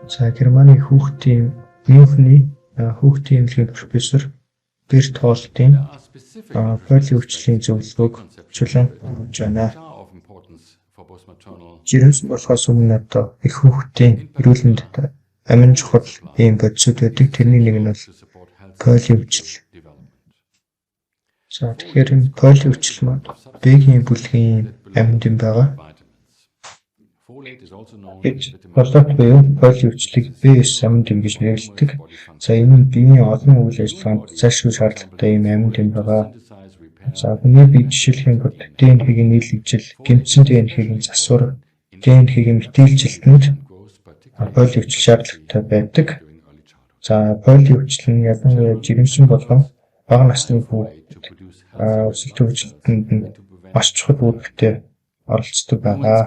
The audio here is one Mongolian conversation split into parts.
За Германы хүүхдийн Мюнхний хүүхдийн эмнэлгийн профессор Берт Холтын фолийн хүчлийн зөвлөгөөг хүчлэн өгч байна. Жирэмс болохоос өмнө одоо их хүүхдийн эрүүл мэндэд амин чухал ийм бодисууд байдаг. Тэрний нэг нь бол фолийн хүчил. За тэгэхээр энэ фолийн хүчил маань Б-ийн бүлгийн амьд юм байгаа. Болоод буюу фолийн хүчлийг Б9 амьд юм гэж нэрлэдэг. За энэ нь биеийн олон үйл ажиллагаанд зайлшгүй шаардлагатай ийм амьд юм байгаа. За хүний бие жишээлхийн bod ДНХ-ийн нийлэгжил, гэмтсэн ДНХ-ийн засвар, ДНХ-ийн метилжилтэнд фолийн хүчил шаардлагатай байдаг. За фолийн хүчил нь ялангуяа жирэмсэн болгон бага насны хүүхэд өсөлт хөгжилтөнд нь маш чухал үүрэгтэй оролцдог байгаа.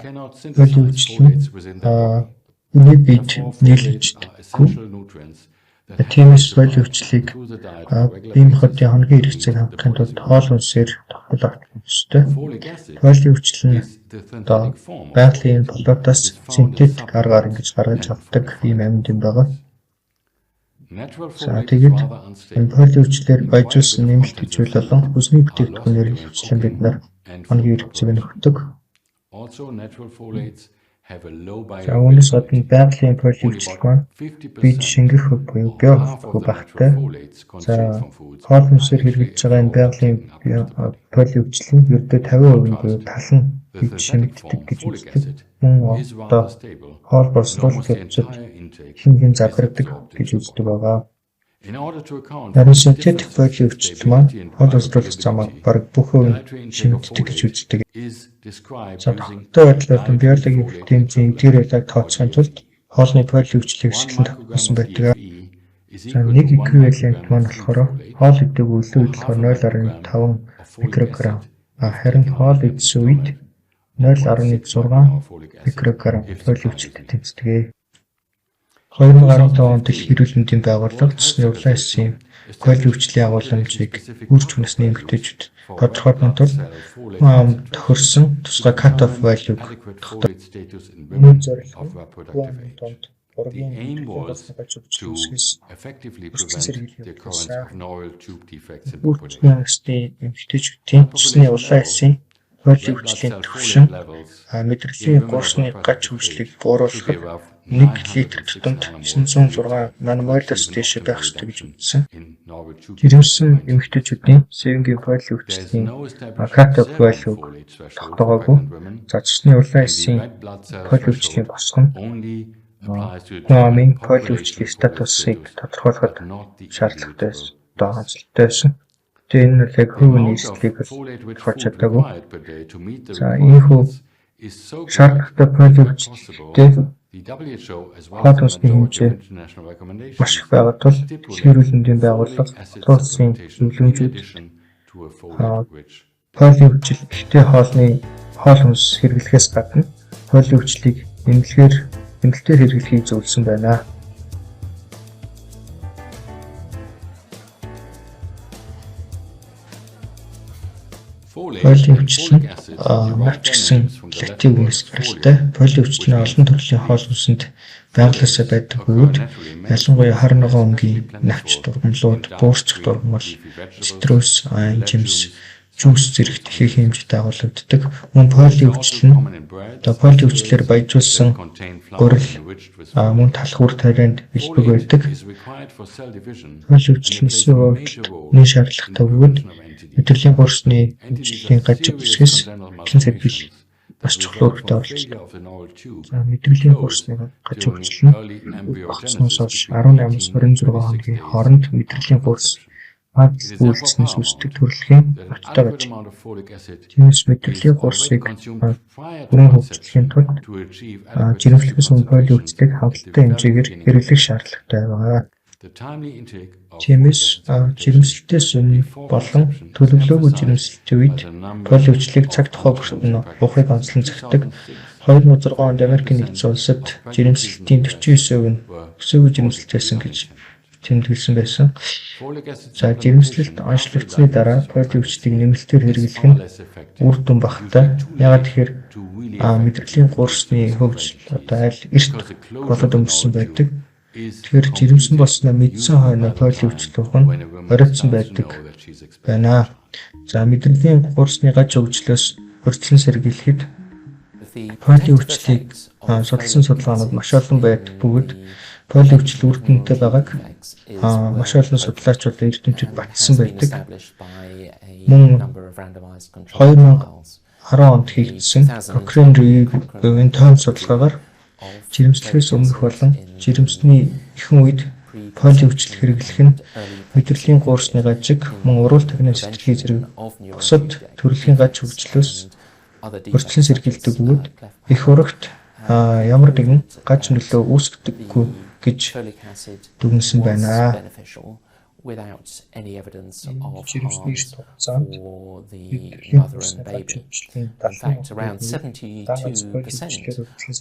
Фолийн хүчил нь хүний биед нийлэгждэггүй. Тиймээс фолийн хүчлийг бие махбодын хоногийн хэрэгцээг хангахын тулд хоол хүнсээр давхар авах ёстой. Фолийн хүчил нь одоо байгалийн болоотоос синтетик аргаар ингэж гаргаж авдаг ийм амьд юм байгаа. За тэгээд энэ фолийн хүчлээр баяжуулсан нэмэлт хүчил болон хүнсний бүтээгдэхүүнээр хүчлэн бид нар хоногийн хэрэгцээг нөхдөг. За үүнээс гадна байгалийн фолийн хүчил маань бид шингэх буюу био хөвгөө багттай. За хоол хүнсээр хэрэглэж байгаа энэ байгалийн фолийн хүчил нь ердөө 50% буюу тал нь бид шинэгддэг гэж үздэг. Мөн одоо хоол боловсруулалт явцад хинхэн задардаг гэж үздэг байгаа. Харин синтетик фолийн хүчил маань хоол боловсруулах замаар бараг бүх хувь шинэгддэг гэж үздэг. За тогттой байдлаар биологийн бүтээцийн интегралыг тооцохын тулд хоолны фолийн хүчлийг ашиглан тогтоосон байдаг. За нэг эквивалент маань болохоор хоол идэг өглөө үед 0.5 микрограмм, харин хоол идсэн үед 0.6 микрограмм фолийн хүчилтэй тэнцдэг. 2015 онд Дэлхийн эрүүл мэндийн байгууллага цусны улаан эсийн фолийн хүчлийн агуулмжийг үрж хүнсний эмгтээчүүд тодорхойлсон тул тохирсон тусгай cut-off value-г тогтоож энэ зорилго донд ургийн боловсролын хүчлээс хүссэн сэргийлэх гэсэн үржлийн эмгтээчүүдийн цусны улаан эсийн фолийн хүчлийн түвшин мэдрэлийн гуурсны гач хөвшлийг бууруулахад 1 литр тутамд 906 наномолоос дээш байх ёстой гэж үзсэн. Жирэмсэн эмэгтэйчүүдийн севингийн фолийн хүчлийн cut-off value тогтоогоогүй. За цусны улаан эсийн фолийн хүчлийн босгон фолийн хүчлийн статусыг тодорхойлоход шаардлагатай байсан. Тэгээ энэ нь яг хувийн нийслэлийг олж чадаагүй. За энэхүү шаардлагатай фолийн хүчтэй хоол хүнсний хэмжээ маш их байгаа тул Дэлхийн эрүүл мэндийн байгууллага олон улсын зөвлөмжүүд фолийн хүчил ихтэй хоол хүнс хэрэглэхээс гадна фолийн хүчлийг эмнэлгээр хэрэглэхийг зөвлөсөн байна. Фолийн хүчил нь навч гэсэн латин үгнээс гаралтай. Фолийн хүчил нь олон төрлийн хоол хүнсэнд байгалиасаа байдаг бөгөөд ялангуяа хар ногоон өнгийн навч дургамлууд, буурцх дургамал, цитрус, жимс, жуус зэрэг их хэмжээтэй агуулдаг. Мөн фолийн хүчил нь фолийн хүчлээр баяжуулсан гурил мөн талхуур тарианд бэлбэг байдаг. Фолийн хүчил нь нэн шаардлагатай бөгөөд мэдрэлийн гуурсны хэмжээний гажиг үсгэс хэн сэргийл бас чухал үүрэгтэй оролцдог. За мэдрэлийн гуурсны гажиг хүчил нь багцнаас хойш 18-аас 26 хоногийн хооронд мэдрэлийн гуурс үйлснээс үүсдэг төрөлхийн ноцтой гажиг. Тиймээс мэдрэлийн гуурсыг бүрэн хөгжүүлэхийн тулд жирэмслэхээс өмнө фолийн хүчлийг хангалттай хэмжээгээр хэрэглэх шаардлагатай байгаа. Тиймээс жирэмслэлтээс өмнө болон төлөвлөөгүй жирэмслэлтийн үед фолийн хүчлийг цаг тухай бүртэн уухыг онцлон захидаг. 2006 онд Америкийн нэгдсэн улсад жирэмслэлтийн 49% нь өсөөгүй жирэмслэлт байсан гэж тэмдэглэсэн байсан. За жирэмслэлт онцлогдсны дараа фолийн хүчлийг нэмэлтээр хэрэглэх нь үр дүн багтаа. Яагаад тэгэхээр мэдрэлийн курсны хөгжил одоо аль эрт болоод өнгөрсөн байдаг. Тэгэхээр жирэмсэн болсноо мэдсэн хойно фолийн хүчлүүх нь оройтсон байдаг байна. За мэдрэлийн курсны гаж хөгжлөөс урьдчилан сэргийлэхэд фолийн хүчлийг судалсан судалгаанууд маш олон байдаг бөгөөд фолийн хүчил үр дүнтэй байгааг маш олон судлаачид эрдэмтэд батсан байдаг. Мөн 2010 онд хийгдсэн Cochrane Review-ийн том судалгаагаар жирэмслэхээс өмнөх болон жирэмсний ихэнх үед фолийн хүчил хэрэглэх нь мэдрэлийн курсны гажиг мөн уруул тагнаа сэтгэлгээ зэрэг бусад төрөлхийн гаж хөгжлөөс урьдчилан сэргийлдэг бөгөөд их урагт ямар нэгэн гаж нөлөө үүсгдэггүй гэж дүгнсэн байна. Without any evidence of жирэмсний harm or the mother and baby. In fact, around 72%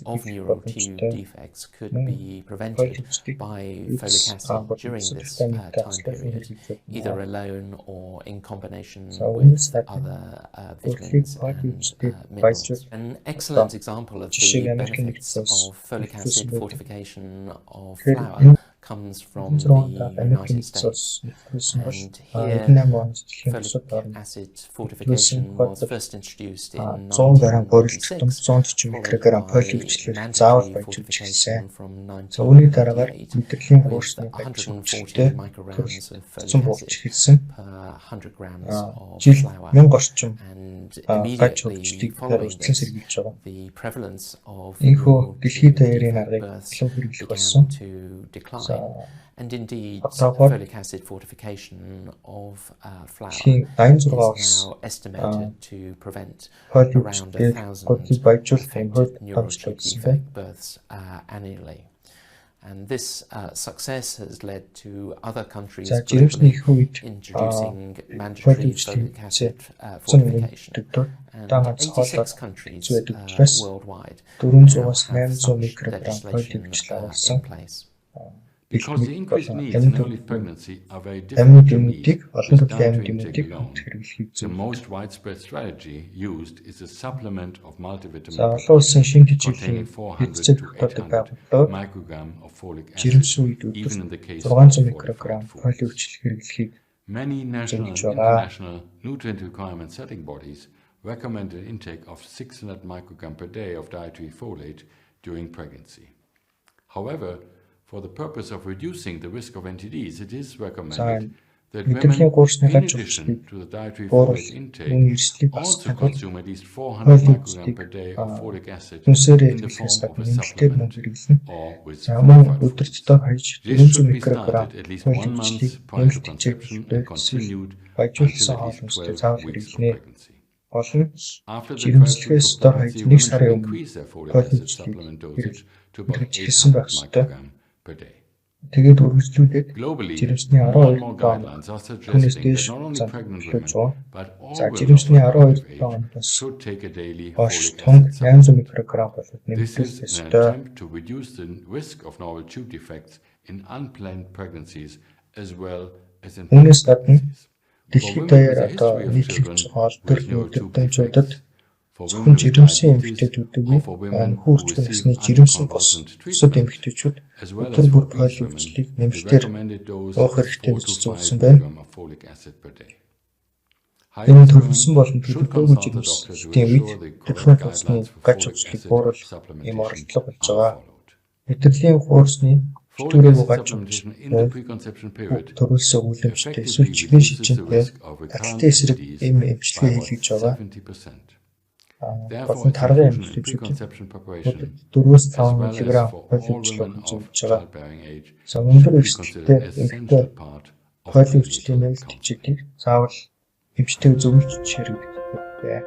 of neural tube defects could be prevented by folic acid during this time period, either alone or in combination with other vitamins and minerals. An excellent example of the benefits of folic acid fortification of flour comes from the United States, and here folic acid fortification was first introduced in 1946 mandatory fortification from 1948 with 140 micrograms of folic acid per 100 grams of flour, and immediately following this, the prevalence of births began to decline. And indeed, folic acid fortification of flour is now estimated to prevent around 1,000 neural tube defect births annually. And this success has led to other countries globally introducing mandatory folic acid fortification. And 86 countries worldwide now have such legislation in place. Because the increased needs in early pregnancy are very different to meet, it is down to intake alone. The most widespread strategy used is a supplement of multivitamin containing 400 to 800 microgram of folic acid, even in the case of fortified food. Many national and international nutrient requirement setting bodies recommend an intake of 600 microgram per day of dietary folate during pregnancy. However, for the purpose of reducing the risk of NTDs, it is recommended that women, in addition to the dietary folate intake, also consume at least 400 micrograms per day of folic acid in the form of a supplement or with fortified foods. This should be started at least 1 month prior to conception and continued until at least 12 weeks of pregnancy. After the first week of pregnancy, women should increase their folic acid supplement dosage to about 800 micrograms per day. Globally, more and more guidelines are suggesting that not only pregnant women, but all women of age should take a daily folic acid supplement. This is an attempt to reduce the risk of novel tube defects in unplanned pregnancies as well as in pregnancies. Дэлхийд даяар одоо нийтлэгч олдор төвчүүдэд зөвхөн жирэмсэн эмэгтэйчүүдгүй хүүрчгэн насны жирэмсэн бос бусад эмэгтэйчүүд өдөр бүр фолийн хүчлийг нэмэлтээр уух хэрэгтэй гэж зөвлөсөн байна. Энэ төрөлсөн болон төлөвлөгөөгүй жирэмсийн үед тэдний тусны гаж хүчлийг бууруулах юм оролдлого болж байгаа. Мэдрэлийн хуурсны Türev гажууч төрүүлсэн үлэмжтэй эсвэл чихрийн шижинтэй аталтын эсрэг эм эмчилгээ хийлгэж байгаа. Болон таргын эмчилгээчүүд 4-5 мг фолиумчлог зөвлөж байгаа. За өндөр эрсдэлтэй эмэгтэй фолиумчлын нэмэлт хэмжээгийг заавал эмчтэйг зөвлөж хэрэглэх хэрэгтэй.